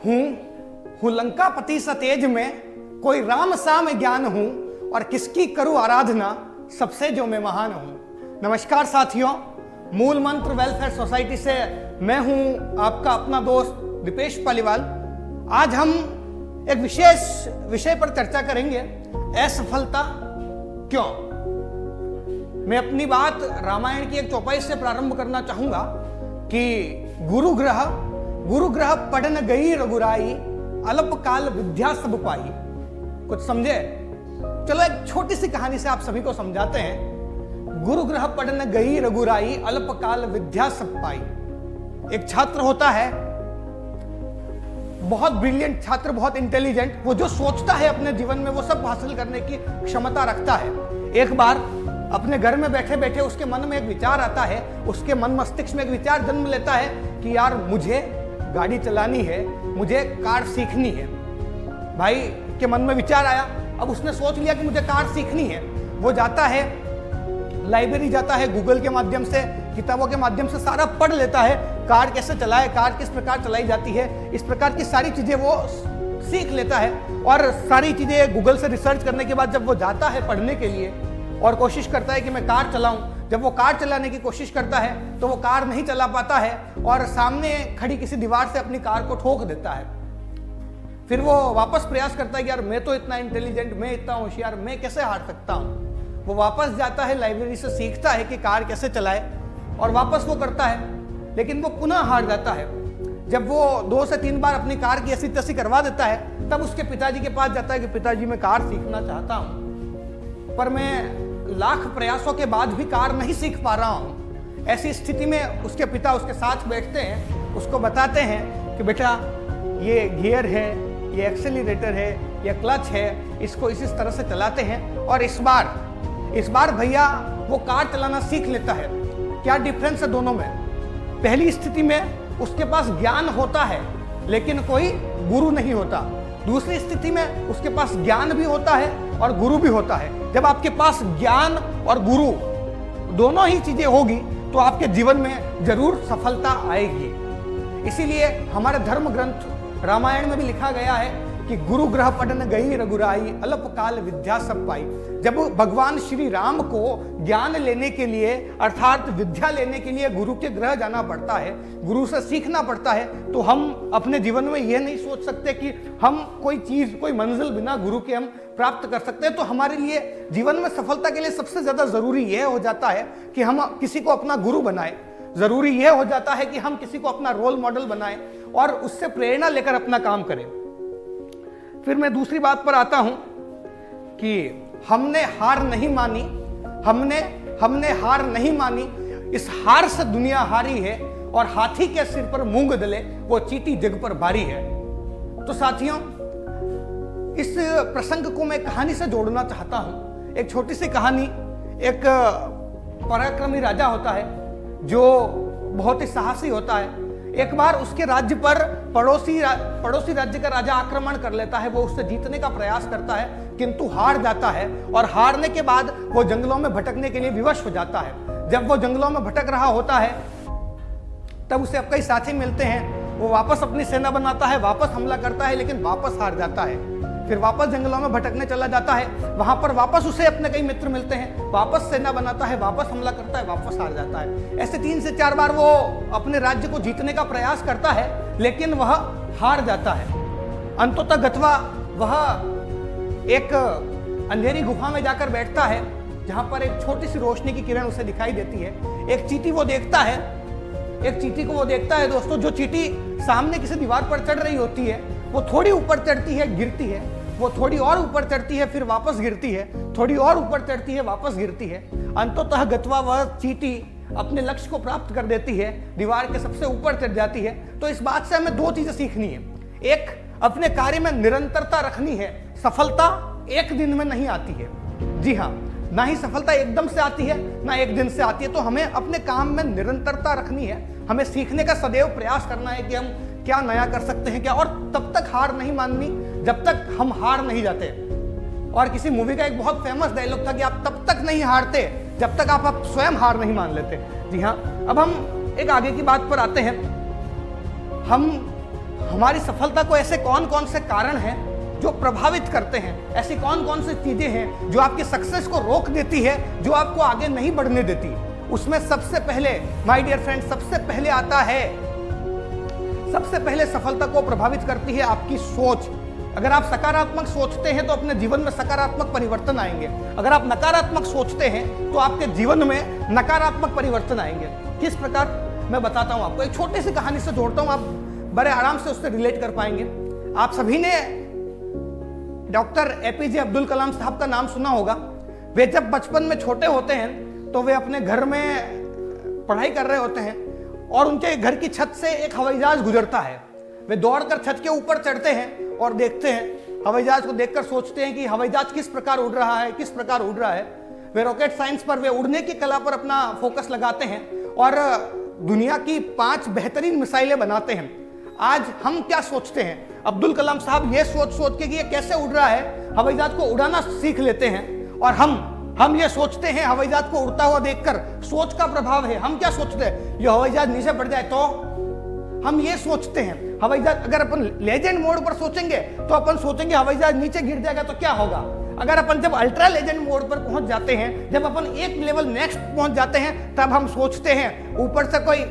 हूं लंकापति सतेज में, कोई राम सा मैं ज्ञान हूं, और किसकी करूं आराधना, सबसे जो मैं महान हूं। नमस्कार साथियों, मूल मंत्र वेलफेयर सोसाइटी से मैं हूं आपका अपना दोस्त दीपेश पालीवाल। आज हम एक विशेष विषय पर चर्चा करेंगे, असफलता क्यों। मैं अपनी बात रामायण की एक चौपाई से प्रारंभ करना चाहूंगा कि गुरु ग्रह पढ़न गई रघुराई, अल्प काल विद्या सब पाई। कुछ समझे? चलो एक छोटी सी कहानी से आप सभी को समझाते हैं। गुरु ग्रह पढ़न गई रघुराई, अल्प काल विद्या सब पाई। एक छात्र होता है, बहुत ब्रिलियंट छात्र, बहुत इंटेलिजेंट। वो जो सोचता है अपने जीवन में वो सब हासिल करने की क्षमता रखता है। एक बार अपने घर में बैठे बैठे उसके मन में एक विचार आता है, उसके मन मस्तिष्क में एक विचार जन्म लेता है कि यार मुझे गाड़ी चलानी है, मुझे कार सीखनी है। भाई के मन में विचार आया, अब उसने सोच लिया कि मुझे कार सीखनी है। वो जाता है लाइब्रेरी, जाता है गूगल के माध्यम से, किताबों के माध्यम से सारा पढ़ लेता है, कार कैसे चलाए, कार किस प्रकार चलाई जाती है, इस प्रकार की सारी चीजें वो सीख लेता है। और सारी चीजें गूगल से रिसर्च करने के बाद जब वो जाता है पढ़ने के लिए और कोशिश करता है कि मैं कार चलाऊं, जब वो कार चलाने की कोशिश करता है तो वो कार नहीं चला पाता है और सामने खड़ी किसी दीवार से अपनी कार को ठोक देता है। फिर वो वापस प्रयास करता है कि यार मैं तो इतना इंटेलिजेंट, मैं इतना होशियार, मैं कैसे हार सकता हूं। वो वापस जाता है लाइब्रेरी से, सीखता है कि कार कैसे चलाए और वापस वो करता है, लेकिन वो पुनः हार जाता है। जब वो 2 से 3 बार अपनी कार की ऐसी तैसी करवा देता है, तब उसके पिताजी के पास जाता है कि पिताजी मैं कार सीखना चाहता हूं, पर मैं लाख प्रयासों के बाद भी कार नहीं सीख पा रहा हूं। ऐसी स्थिति में उसके पिता उसके साथ बैठते हैं, उसको बताते हैं कि बेटा ये गियर है, ये एक्सेलरेटर है, ये क्लच है, इसको इस तरह से चलाते हैं। और इस बार भैया वो कार चलाना सीख लेता है। क्या डिफरेंस है दोनों में? पहली स्थिति में उसके पास ज्ञान होता है लेकिन कोई गुरु नहीं होता। दूसरी स्थिति में उसके पास ज्ञान भी होता है और गुरु भी होता है। जब आपके पास ज्ञान और गुरु दोनों ही चीजें होगी तो आपके जीवन में जरूर सफलता आएगी। इसीलिए हमारे धर्म ग्रंथ रामायण में भी लिखा गया है कि गुरु ग्रह पढ़न गई रघुराई, अल्प काल विद्या सब पाई। जब भगवान श्री राम को ज्ञान लेने के लिए अर्थात विद्या लेने के लिए गुरु के ग्रह जाना पड़ता है, गुरु से सीखना पड़ता है, तो हम अपने जीवन में यह नहीं सोच सकते कि हम कोई चीज, कोई मंजिल बिना गुरु के हम प्राप्त कर सकते हैं। तो हमारे लिए जीवन में सफलता के लिए सबसे ज्यादा जरूरी यह हो जाता है कि हम किसी को अपना गुरु बनाए। जरूरी यह हो जाता है कि हम किसी को अपना रोल मॉडल बनाएं और उससे प्रेरणा लेकर अपना काम करें। फिर मैं दूसरी बात पर आता हूं कि हमने हार नहीं मानी, हमने हार नहीं मानी। इस हार से दुनिया हारी है और हाथी के सिर पर मूंग दले, वो चींटी जग पर भारी है। तो साथियों, इस प्रसंग को मैं कहानी से जोड़ना चाहता हूं। एक छोटी सी कहानी। एक पराक्रमी राजा होता है जो बहुत ही साहसी होता है। एक बार उसके राज्य पर पड़ोसी राज्य का राजा आक्रमण कर लेता है। वो उससे जीतने का प्रयास करता है किंतु हार जाता है और हारने के बाद वो जंगलों में भटकने के लिए विवश हो जाता है। जब वो जंगलों में भटक रहा होता है तब उसे कई साथी मिलते हैं। वो वापस अपनी सेना बनाता है, वापस हमला करता है, लेकिन वापस हार जाता है। फिर वापस जंगलों में भटकने चला जाता है, वहां पर वापस उसे अपने कई मित्र मिलते हैं, वापस सेना बनाता है, वापस हमला करता है, वापस हार जाता है। ऐसे 3 से 4 बार वो अपने राज्य को जीतने का प्रयास करता है, लेकिन वह हार जाता है। अंततः गत्वा वह एक अंधेरी गुफा में जाकर बैठता है जहां पर एक छोटी सी रोशनी की किरण उसे दिखाई देती है। एक चींटी को वो देखता है दोस्तों। जो चींटी सामने किसी दीवार पर चढ़ रही होती है, वो थोड़ी ऊपर चढ़ती है, गिरती है, वो थोड़ी और ऊपर चढ़ती है, फिर वापस गिरती है, थोड़ी और ऊपर चढ़ती है, वापस गिरती है। अंततः गत्वा वह चींटी अपने लक्ष्य को प्राप्त कर देती है, दीवार के सबसे ऊपर चढ़ जाती है। तो इस बात से हमें 2 चीजें सीखनी है। एक, अपने कार्य में निरंतरता रखनी है। सफलता एक दिन में नहीं आती है, जी हाँ, ना ही सफलता एकदम से आती है, ना एक दिन से आती है। तो हमें अपने काम में निरंतरता रखनी है। हमें सीखने का सदैव प्रयास करना है कि हम क्या नया कर सकते हैं, क्या, और तब तक हार नहीं माननी जब तक हम हार नहीं जाते। और किसी मूवी का एक बहुत फेमस डायलॉग था कि आप तब तक नहीं हारते जब तक आप स्वयं हार नहीं मान लेते। जी हाँ, अब हम एक आगे की बात पर आते हैं। हम हमारी सफलता को ऐसे कौन कौन से कारण हैं जो प्रभावित करते हैं, ऐसी कौन कौन सी चीजें हैं जो आपकी सक्सेस को रोक देती है, जो आपको आगे नहीं बढ़ने देती। उसमें सबसे पहले माय डियर फ्रेंड, सबसे पहले आता है, सबसे पहले सफलता को प्रभावित करती है आपकी सोच। अगर आप सकारात्मक सोचते हैं तो अपने जीवन में सकारात्मक परिवर्तन आएंगे। अगर आप नकारात्मक सोचते हैं तो आपके जीवन में नकारात्मक परिवर्तन आएंगे। किस प्रकार, मैं बताता हूं आपको, एक छोटी सी कहानी से जोड़ता हूं, आप बड़े आराम से उससे रिलेट कर पाएंगे। आप सभी ने डॉक्टर एपीजे अब्दुल कलाम साहब का नाम सुना होगा। वे जब बचपन में छोटे होते हैं तो वे अपने घर में पढ़ाई कर रहे होते हैं और उनके घर की छत से एक हवाई जहाज गुजरता है। वे दौड़कर छत के ऊपर चढ़ते हैं और देखते हैं, हवाई जहाज को देखकर सोचते हैं कि हवाई जहाज किस प्रकार उड़ रहा है, किस प्रकार उड़ रहा है। वे रॉकेट साइंस पर, वे उड़ने की कला पर अपना फोकस लगाते हैं और दुनिया की 5 बेहतरीन मिसाइलें बनाते हैं। आज हम क्या सोचते हैं, अब्दुल कलाम साहब ये सोच सोच के कि ये कैसे उड़ रहा है, हवाई जहाज को उड़ाना सीख लेते हैं। और हम ये सोचते हैं, हवाई जहाज को उड़ता हुआ देखकर, सोच का प्रभाव है। हम क्या सोचते हैं, ये हवाई जहाज नीचे पड़ जाए तो, हम ये सोचते हैं। हवाई जहाज, अगर अपन लेजेंड मोड पर सोचेंगे तो अपन सोचेंगे हवाई जहाज नीचे गिर जाएगा तो क्या होगा। अगर अपन जब अल्ट्रा लेजेंड मोड पर पहुंच जाते हैं, जब अपन एक लेवल नेक्स्ट पहुंच जाते हैं, तब हम सोचते हैं ऊपर से कोई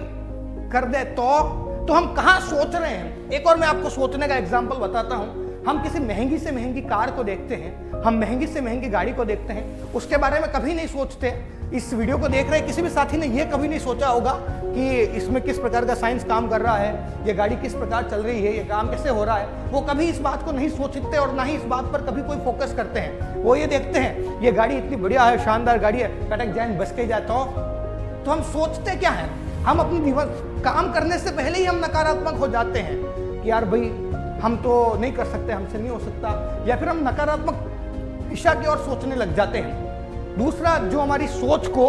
कर दे तो हम कहां सोच रहे हैं। एक और मैं आपको सोचने का एग्जांपल बताता हूं। हम किसी महंगी से महंगी कार को देखते हैं, हम महंगी से महंगी गाड़ी को देखते हैं, उसके बारे में कभी नहीं सोचते। इस वीडियो को देख रहे किसी भी साथी ने यह कभी नहीं सोचा होगा कि इसमें किस प्रकार का साइंस काम कर रहा है, ये गाड़ी किस प्रकार चल रही है, ये काम कैसे हो रहा है। वो कभी इस बात को नहीं सोचते और ना ही इस बात पर कभी कोई फोकस करते हैं। वो ये देखते हैं ये गाड़ी इतनी बढ़िया है, शानदार गाड़ी है, कटक जाए बस के जाए तो हम सोचते क्या है, हम अपनी जीवन काम करने से पहले ही हम नकारात्मक हो जाते हैं कि यार भाई हम तो नहीं कर सकते, हमसे नहीं हो सकता, या फिर हम नकारात्मक दिशा की ओर सोचने लग जाते हैं। दूसरा जो हमारी सोच को,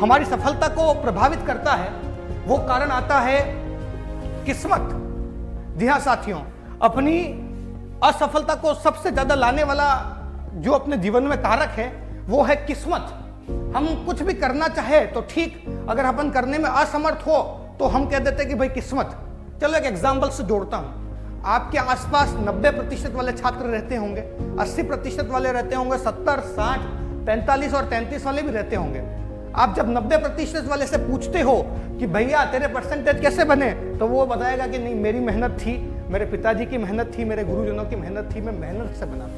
हमारी सफलता को प्रभावित करता है, वो कारण आता है किस्मत। जी हाँ साथियों, अपनी असफलता को सबसे ज्यादा लाने वाला जो अपने जीवन में कारक है वो है किस्मत। हम कुछ भी करना चाहे तो ठीक, अगर अपन करने में असमर्थ हो तो हम कह देते कि भाई किस्मत। चलो एक एग्जाम्पल से जोड़ता हूं। आपके आसपास 90% वाले छात्र रहते होंगे, 80% वाले रहते होंगे, 70, 60, 45 और 33 वाले भी रहते होंगे। आप जब 90% वाले से पूछते हो कि भैया तेरे परसेंटेज कैसे बने, तो वो बताएगा कि नहीं मेरी मेहनत थी, मेरे पिताजी की मेहनत थी, मेरे गुरुजनों की मेहनत थी, मैं मेहनत से बना।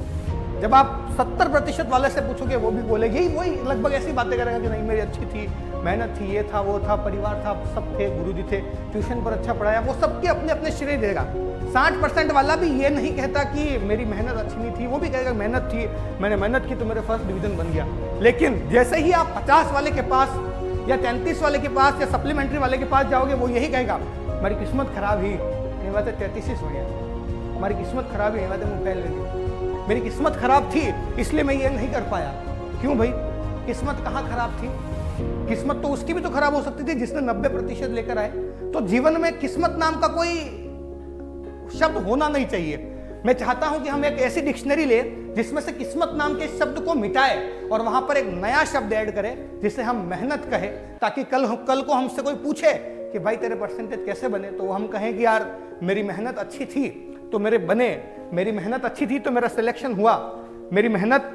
जब आप 70% वाले से पूछोगे वो भी बोलेगी वही लगभग ऐसी बातें करेगा कि नहीं मेरी अच्छी थी, मेहनत थी, ये था, वो था, परिवार था, सब थे, गुरुजी थे, ट्यूशन पर अच्छा पढ़ाया, वो सबके अपने अपने श्रेय देगा। 60% वाला भी ये नहीं कहता कि मेरी मेहनत अच्छी नहीं थी, वो भी कहेगा मेहनत थी, मैंने मेहनत की तो मेरे फर्स्ट डिवीजन बन गया। लेकिन जैसे ही आप 50 वाले के पास या 33 वाले के पास या सप्लीमेंट्री वाले के पास जाओगे, वो यही कहेगा मेरी किस्मत खराब ही, नहीं बात है 33 हो गया, हमारी किस्मत खराब ही, नहीं बात है मुँह पहले ले, मेरी किस्मत खराब थी इसलिए मैं ये नहीं कर पाया। क्यों भाई, किस्मत कहाँ खराब थी? किस्मत तो उसकी भी तो खराब हो सकती थी जिसने 90% लेकर आए। तो जीवन में किस्मत नाम का कोई शब्द होना नहीं चाहिए। मैं चाहता हूं कि हम एक ऐसी डिक्शनरी ले जिसमें से किस्मत नाम के शब्द को मिटाए और वहां पर एक नया शब्द ऐड करें जिसे हम मेहनत कहें, ताकि कल को हमसे कोई पूछे कि भाई तेरे परसेंटेज कैसे बने, तो हम कहें कि यार मेरी मेहनत अच्छी थी तो मेरे बने, मेरी मेहनत अच्छी थी तो मेरा सिलेक्शन हुआ, मेरी मेहनत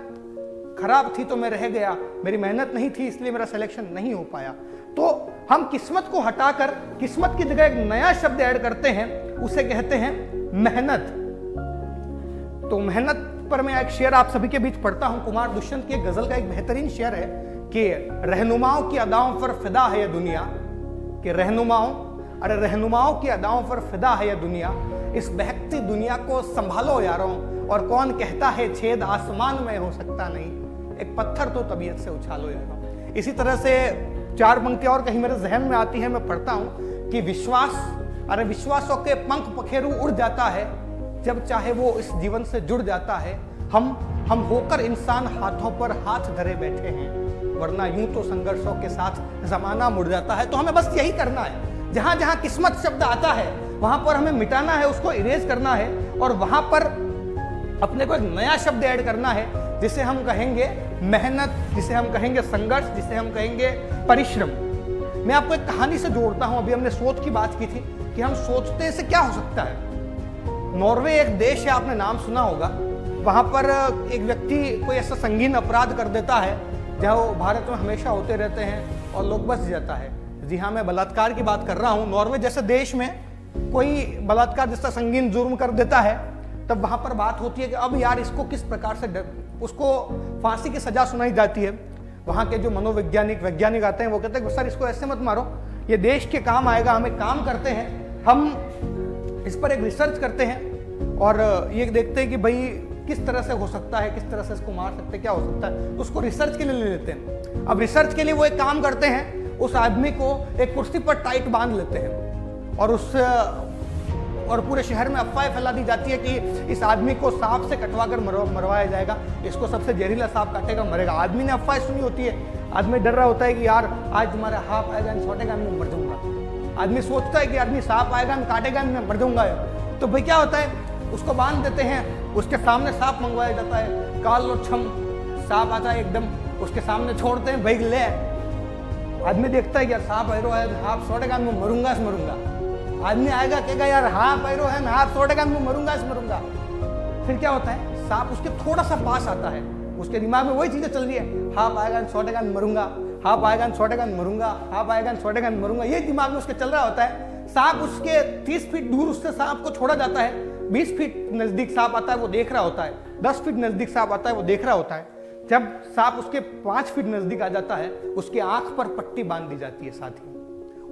खराब थी तो मैं रह गया, मेरी मेहनत नहीं थी इसलिए मेरा सिलेक्शन नहीं हो पाया। तो हम किस्मत को हटाकर किस्मत की जगह एक नया शब्द ऐड करते हैं, उसे कहते हैं मेहनत। तो मेहनत पर मैं एक शेर आप सभी के बीच पढ़ता हूं। कुमार दुष्यंत की एक गजल का एक बेहतरीन शेर है कि रहनुमाओं की अदाओं पर फिदा है ये दुनिया, कि रहनुमाओं की अदाओं पर फिदा है ये दुनिया, इस बहकती दुनिया को संभालो यारों, और कौन कहता है छेद आसमान में हो सकता नहीं, एक पत्थर तो तबीयत से उछालो यारों। इसी तरह से 4 पंक्तियां और कहीं मेरे जहन में आती है, मैं पढ़ता हूं कि विश्वासों के पंख पखेरु उड़ जाता है, जब चाहे वो इस जीवन से जुड़ जाता है। हम होकर इंसान हाथों पर हाथ धरे बैठे हैं, वरना यूं तो संघर्षों के साथ जमाना मुड़ जाता है। तो हमें बस यही करना है, जहां जहां किस्मत शब्द आता है वहां पर हमें मिटाना है, उसको इरेज करना है, और वहां पर अपने को एक नया शब्द ऐड करना है जिसे हम कहेंगे मेहनत, जिसे हम कहेंगे संघर्ष, जिसे हम कहेंगे परिश्रम। मैं आपको एक कहानी से जोड़ता हूं। अभी हमने सोच की बात की थी कि हम सोचते से क्या हो सकता है। नॉर्वे एक देश है, आपने नाम सुना होगा। वहाँ पर एक व्यक्ति कोई ऐसा संगीन अपराध कर देता है जो भारत में हमेशा होते रहते हैं और लोग बच जाता है। जी हाँ, मैं बलात्कार की बात कर रहा हूँ। नॉर्वे जैसे देश में कोई बलात्कार जैसा संगीन जुर्म कर देता है, तब वहाँ पर बात होती है कि अब यार इसको किस प्रकार से उसको फांसी की सजा सुनाई जाती है। वहाँ के जो वैज्ञानिक आते हैं वो कहते हैं सर इसको ऐसे मत मारो, ये देश के काम आएगा। हम एक काम करते हैं, हम इस पर एक रिसर्च करते हैं और ये देखते हैं कि भाई किस तरह से हो सकता है, किस तरह से इसको मार सकते हैं, क्या हो सकता है, तो उसको रिसर्च के लिए ले लेते हैं। अब रिसर्च के लिए वो एक काम करते हैं, उस आदमी को एक कुर्सी पर टाइट बांध लेते हैं और पूरे शहर में अफवाह फैला दी जाती है कि इस आदमी को सांप से कटवा कर मरवाया जाएगा, इसको सबसे जहरीला सांप काटेगा मरेगा। आदमी ने अफवाह सुनी होती है, आदमी डर रहा होता है कि यार आज तुम्हारा हाथ आएगा, छोटेगा, मैं मर जाऊंगा। आदमी सोचता है कि आदमी सांप आएगा, मैं काटेगा, मैं मर जाऊंगा। तो भाई क्या होता है, उसको बांध देते हैं, उसके सामने सांप मंगवाया जाता है, काल और छम सांप आता है एकदम, उसके सामने छोड़ते हैं, भाई ले। आदमी देखता है यार सांप पैरो है, हाथ छोटेगा, मैं मरूंगा से मरूंगा। आदमी आएगा कहेगा यार हाँ पैरो है, मैं हाथ छोटेगा, मैं मरूंगा से मरूंगा। फिर क्या होता है, सांप उसके थोड़ा सा पास आता है, उसके दिमाग में वही चीजें चल रही है, हाँ आएगा छोटेगा, मैं मरूंगा, हाँ आएगा छोटेगा, मैं मरूंगा, हाँ आएगा छोटेगा, मैं मरूंगा। ये दिमाग में उसके चल रहा होता है। सांप उसके 30 फीट दूर उससे सांप को छोड़ा जाता है, 20 फीट नजदीक सांप आता है, वो देख रहा होता है, 10 फीट नजदीक सांप आता है, वो देख रहा होता है। जब सांप उसके 5 फीट नजदीक आ जाता है, उसकी आंख पर पट्टी बांध दी जाती है। साथी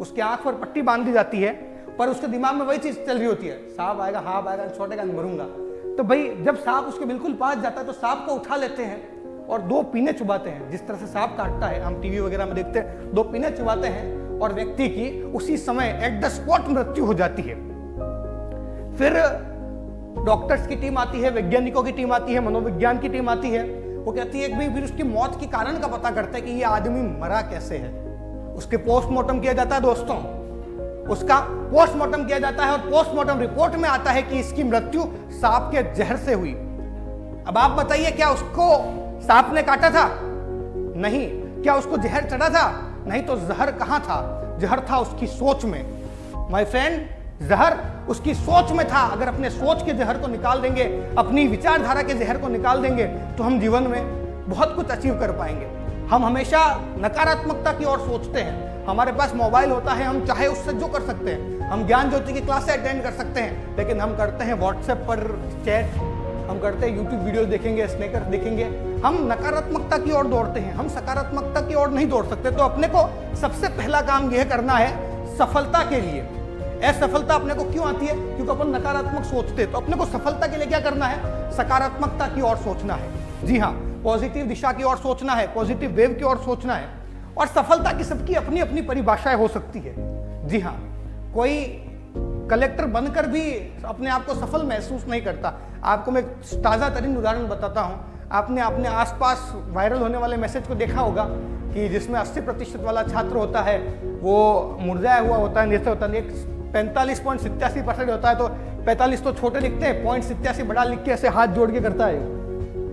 उसकी आंख पर पट्टी बांध दी जाती है, पर उसके दिमाग में वही चीज चल रही होती है, सांप आएगा, हाँ आएगा, छोटेगा, मरूंगा। तो भाई जब सांप उसके बिल्कुल पास जाता है तो सांप को उठा लेते हैं और 2 पीने चुबाते हैं। जिस तरह से सांप काटता है, हम टीवी वगैरह में देखते हैं, 2 पीने चुबाते हैं और व्यक्ति की उसी समय एट द स्पॉट मृत्यु हो जाती है। फिर डॉक्टर्स की टीम आती है, वैज्ञानिकों की टीम आती है, मनोविज्ञान की टीम आती है। वो कहती है कि भाई फिर उसकी मौत के कारण का पता करते हैं कि ये आदमी मरा कैसे है। उसके पोस्टमार्टम किया जाता है दोस्तों, उसका पोस्टमार्टम किया जाता है और पोस्टमार्टम रिपोर्ट में आता है कि इसकी मृत्यु सांप के जहर से हुई। अब आप बताइए, क्या उसको सांप ने काटा था? नहीं। क्या उसको जहर चढ़ा था? नहीं। तो जहर कहां था? जहर था उसकी सोच में। माय फ्रेंड, जहर उसकी सोच में था। अगर अपने सोच के जहर को निकाल देंगे, अपनी विचारधारा के जहर को निकाल देंगे, तो हम जीवन में बहुत कुछ अचीव कर पाएंगे। हम हमेशा नकारात्मकता की ओर सोचते हैं। हमारे पास मोबाइल होता है, हम चाहे उससे जो कर सकते हैं, हम ज्ञान ज्योति की क्लासें अटेंड कर सकते हैं, लेकिन हम करते हैं व्हाट्सएप पर चैट, हम करते हैं यूट्यूब वीडियो देखेंगे, स्नैकर देखेंगे। हम नकारात्मकता की ओर दौड़ते हैं, हम सकारात्मकता की ओर नहीं दौड़ सकते। तो अपने को सबसे पहला काम यह करना है सफलता के लिए। असफलता अपने को क्यों आती है? क्योंकि अपन नकारात्मक सोचते हैं। तो अपने को सफलता के लिए क्या करना है? सकारात्मकता की ओर सोचना है। जी हाँ, पॉजिटिव दिशा की ओर सोचना है, पॉजिटिव वेव की ओर सोचना है। और सफलता की सबकी अपनी अपनी परिभाषाएं हो सकती है। जी हाँ, कोई कलेक्टर बनकर भी अपने आप को सफल महसूस नहीं करता। आपको मैं ताज़ा तरीन उदाहरण बताता हूँ। आपने अपने आसपास वायरल होने वाले मैसेज को देखा होगा कि जिसमें 80% वाला छात्र होता है वो मुरझाया हुआ होता है, नीचे होता है। 45.87% होता है तो 45 तो छोटे लिखते हैं, 0.87 बड़ा लिख के ऐसे हाथ जोड़ के करता है।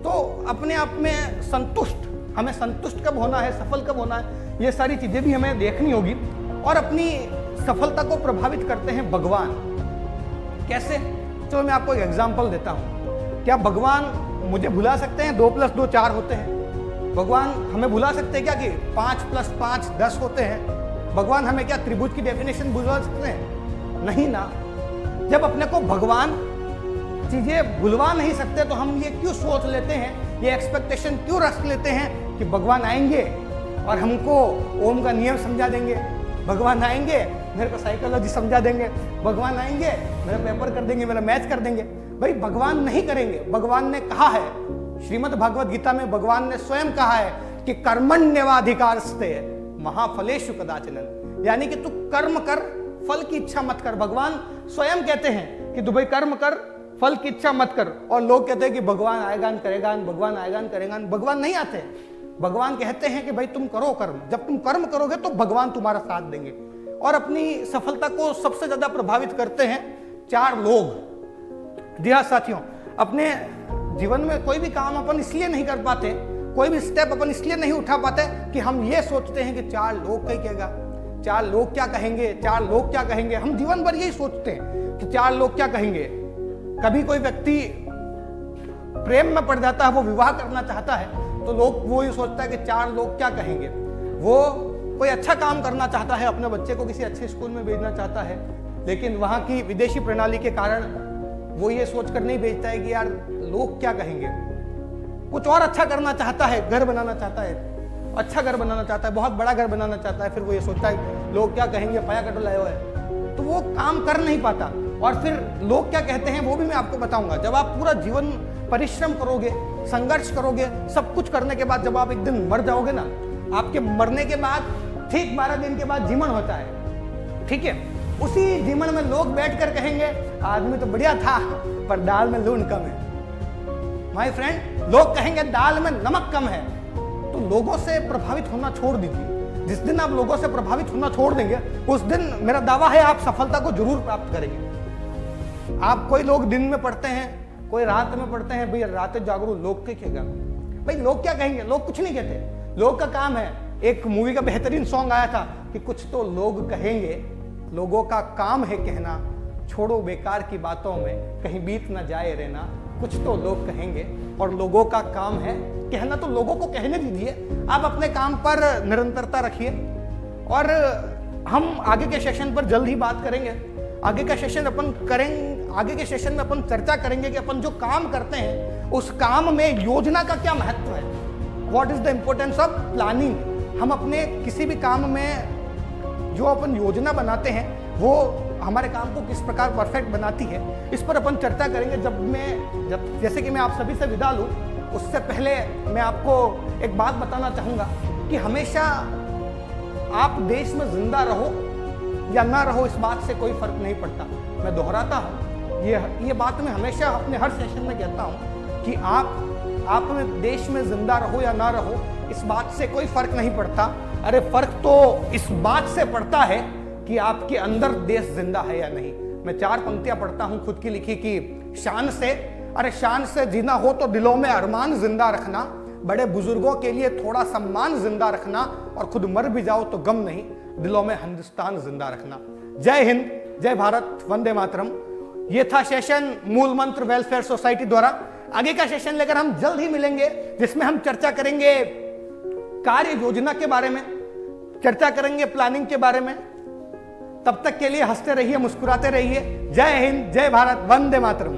तो अपने आप में संतुष्ट, हमें संतुष्ट कब होना है, सफल कब होना है, ये सारी चीजें भी हमें देखनी होगी। और अपनी सफलता को प्रभावित करते हैं भगवान। कैसे? चलो मैं आपको एक एग्जांपल देता हूँ। क्या भगवान मुझे भुला सकते हैं? 2 + 2 4 होते हैं। भगवान हमें भुला सकते हैं क्या कि 5 + 5 10 होते हैं? भगवान हमें क्या त्रिभुज की डेफिनेशन भुला सकते हैं? नहीं ना। जब अपने को भगवान चीजें भुलवा नहीं सकते तो हम ये क्यों सोच लेते हैं, ये एक्सपेक्टेशन क्यों रख लेते हैं कि भगवान आएंगे और हमको ओम का नियम समझा देंगे, भगवान आएंगे मेरे को साइकोलॉजी समझा देंगे, भगवान आएंगे मेरा पेपर कर देंगे, मेरा मैथ कर देंगे। भाई भगवान नहीं करेंगे। भगवान ने कहा है, श्रीमद् भागवत गीता में भगवान ने स्वयं कहा है कि कर्मण्येवाधिकारस्ते महाफलेषु कदाचन, यानी कि तू कर्म कर, फल की इच्छा मत कर। भगवान स्वयं कहते हैं कि तू भाई कर्म कर, फल की इच्छा मत कर। और लोग कहते हैं कि भगवान आएगा करेगा, भगवान आएगा करेगा। भगवान नहीं आते। भगवान कहते हैं कि भाई तुम करो कर्म। जब तुम कर्म करोगे तो भगवान तुम्हारा साथ देंगे। और अपनी सफलता को सबसे ज्यादा प्रभावित करते हैं 4 लोग। जी हाँ साथियों, अपने जीवन में कोई भी काम अपन इसलिए नहीं कर पाते, कोई भी स्टेप अपन इसलिए नहीं उठा पाते कि हम ये सोचते हैं कि 4 लोग क्या कहेगा, 4 लोग क्या कहेंगे, 4 लोग क्या कहेंगे। हम जीवन भर यही सोचते हैं कि 4 लोग क्या कहेंगे। कभी कोई व्यक्ति प्रेम में पड़ जाता है, वो विवाह करना चाहता है, तो वो ये सोचता है कि 4 लोग क्या कहेंगे। वो कोई अच्छा काम करना चाहता है, अपने बच्चे को किसी अच्छे स्कूल में भेजना चाहता है, लेकिन वहाँ की विदेशी प्रणाली के कारण वो ये सोचकर नहीं भेजता है कि यार लोग क्या कहेंगे। कुछ और अच्छा करना चाहता है, घर बनाना चाहता है, अच्छा घर बनाना चाहता है, बहुत बड़ा घर बनाना चाहता है, फिर वो ये सोचता है लोग क्या कहेंगे, पाया कटो लाए हुआ है, तो वो काम कर नहीं पाता। और फिर लोग क्या कहते हैं वो भी मैं आपको बताऊंगा। जब आप पूरा जीवन परिश्रम करोगे, संघर्ष करोगे, सब कुछ करने के बाद जब आप एक दिन मर जाओगे ना, आपके मरने के बाद ठीक 12 दिन के बाद जीवन होता है, ठीक है। उसी जीवन में लोग बैठकर कहेंगे आदमी तो बढ़िया था पर दाल में लून कम है। माय फ्रेंड, लोग कहेंगे दाल में नमक कम है। तो लोगों से प्रभावित होना छोड़ दीजिए। जिस दिन आप लोगों से प्रभावित होना छोड़ देंगे, उस दिन मेरा दावा है आप सफलता को जरूर प्राप्त करेंगे। आप कोई लोग दिन में पढ़ते हैं, कोई रात में पढ़ते हैं, भाई रात जागरूक लोग क्या कहेगा, भाई लोग क्या कहेंगे, लोग कुछ नहीं कहते, लोग का काम है। एक मूवी का बेहतरीन सॉन्ग आया था कि कुछ तो लोग कहेंगे, लोगों का काम है कहना, छोड़ो बेकार की बातों में कहीं बीत ना जाए रहना। कुछ तो लोग कहेंगे और लोगों का काम है कहना, तो लोगों को कहने दीजिए। आप अपने काम पर निरंतरता रखिए और हम आगे के सेशन पर जल्द ही बात करेंगे। आगे के सेशन में अपन चर्चा करेंगे कि अपन जो काम करते हैं उस काम में योजना का क्या महत्व है। What is the importance of planning. हम अपने किसी भी काम में जो अपन योजना बनाते हैं वो हमारे काम को किस प्रकार परफेक्ट बनाती है, इस पर अपन चर्चा करेंगे। जब जैसे कि मैं आप सभी से विदा लूं, उससे पहले मैं आपको एक बात बताना चाहूंगा कि हमेशा आप देश में जिंदा रहो या ना रहो, इस बात से कोई फर्क नहीं पड़ता। मैं दोहराता हूँ, ये बात मैं हमेशा अपने हर सेशन में कहता हूँ कि आप में देश में जिंदा रहो या ना रहो, इस बात से कोई फर्क नहीं पड़ता। अरे फर्क तो इस बात से पड़ता है कि आपके अंदर देश जिंदा है या नहीं। मैं 4 पंक्तियां पढ़ता हूं खुद की लिखी कि शान से जीना हो तो दिलों में अरमान जिंदा रखना, बड़े बुजुर्गों के लिए थोड़ा सम्मान जिंदा रखना, और खुद मर भी जाओ तो गम नहीं, दिलों में हिंदुस्तान जिंदा रखना। जय हिंद, जय भारत, वंदे मातरम। ये था सेशन मूल मंत्र वेलफेयर सोसाइटी द्वारा। आगे का सेशन लेकर हम जल्द ही मिलेंगे, जिसमें हम चर्चा करेंगे कार्य योजना के बारे में, चर्चा करेंगे प्लानिंग के बारे में। तब तक के लिए हंसते रहिए, मुस्कुराते रहिए। जय हिंद, जय भारत, वंदे मातरम।